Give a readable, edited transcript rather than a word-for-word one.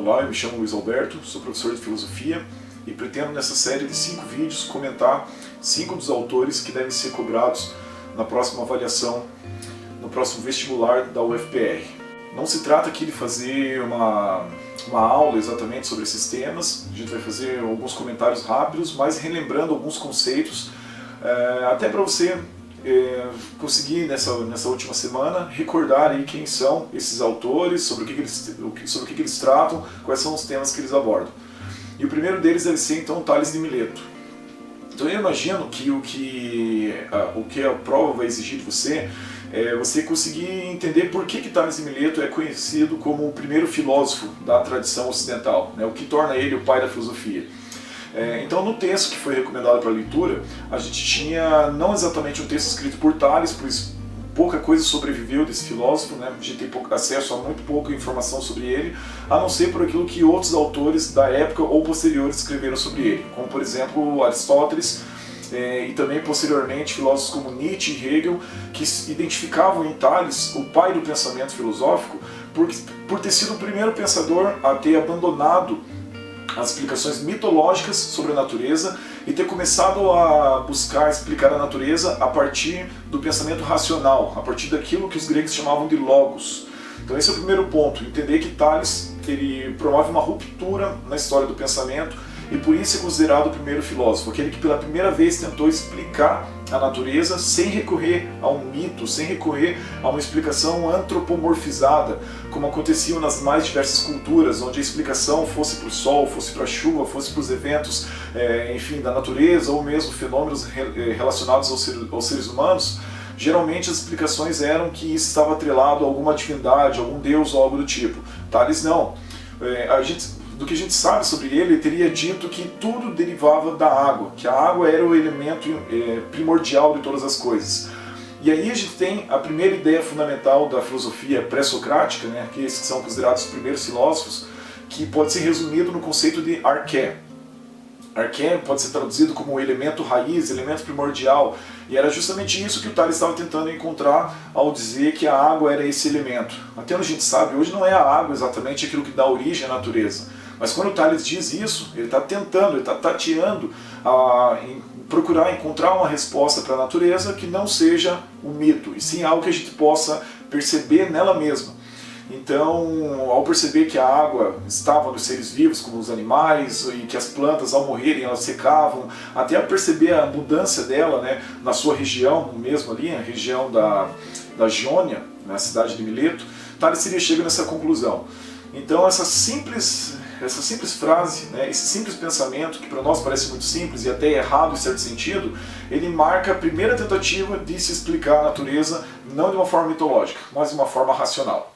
Olá, eu me chamo Luiz Alberto, sou professor de filosofia e pretendo nessa série de 5 vídeos comentar 5 dos autores que devem ser cobrados na próxima avaliação, no próximo vestibular da UFPR. Não se trata aqui de fazer uma aula exatamente sobre esses temas, a gente vai fazer alguns comentários rápidos, mas relembrando alguns conceitos, até para você conseguir nessa última semana recordar aí quem são esses autores, sobre o que eles tratam, quais são os temas que eles abordam. E o primeiro deles deve ser então Tales de Mileto. Então eu imagino que o que a prova vai exigir de você é você conseguir entender por que Tales de Mileto é conhecido como o primeiro filósofo da tradição ocidental, né, o que torna ele o pai da filosofia. Então no texto que foi recomendado para leitura, a gente tinha não exatamente um texto escrito por Tales, pois pouca coisa sobreviveu desse filósofo, né? A gente tem acesso a muito pouca informação sobre ele, a não ser por aquilo que outros autores da época ou posteriores escreveram sobre ele, como por exemplo Aristóteles, e também posteriormente filósofos como Nietzsche e Hegel, que identificavam em Tales o pai do pensamento filosófico por ter sido o primeiro pensador a ter abandonado as explicações mitológicas sobre a natureza e ter começado a buscar explicar a natureza a partir do pensamento racional, a partir daquilo que os gregos chamavam de logos. Então esse é o primeiro ponto, entender que Tales ele promove uma ruptura na história do pensamento e por isso é considerado o primeiro filósofo, aquele que pela primeira vez tentou explicar a natureza sem recorrer a um mito, sem recorrer a uma explicação antropomorfizada, como acontecia nas mais diversas culturas, onde a explicação fosse para o sol, fosse para a chuva, fosse para os eventos, enfim, da natureza, ou mesmo fenômenos relacionados aos seres humanos. Geralmente as explicações eram que isso estava atrelado a alguma divindade, algum deus ou algo do tipo. Tales não. Do que a gente sabe sobre ele teria dito que tudo derivava da água, que a água era o elemento primordial de todas as coisas. E aí a gente tem a primeira ideia fundamental da filosofia pré-socrática, né, que esses são considerados os primeiros filósofos, que pode ser resumido no conceito de arché. Arché pode ser traduzido como elemento raiz, elemento primordial, e era justamente isso que o Tales estava tentando encontrar ao dizer que a água era esse elemento. Até onde a gente sabe, hoje não é a água exatamente aquilo que dá origem à natureza. Mas quando o Tales diz isso, ele está tentando, ele está tateando em procurar encontrar uma resposta para a natureza que não seja um mito, e sim algo que a gente possa perceber nela mesma. Então, ao perceber que a água estava nos seres vivos, como os animais, e que as plantas, ao morrerem, elas secavam, até a perceber a mudança dela, né, na sua região, mesmo ali, a região da Jônia, na cidade de Mileto, Tales chega nessa conclusão. Então, essa simples frase, né, esse simples pensamento, que para nós parece muito simples e até errado em certo sentido, ele marca a primeira tentativa de se explicar a natureza, não de uma forma mitológica, mas de uma forma racional.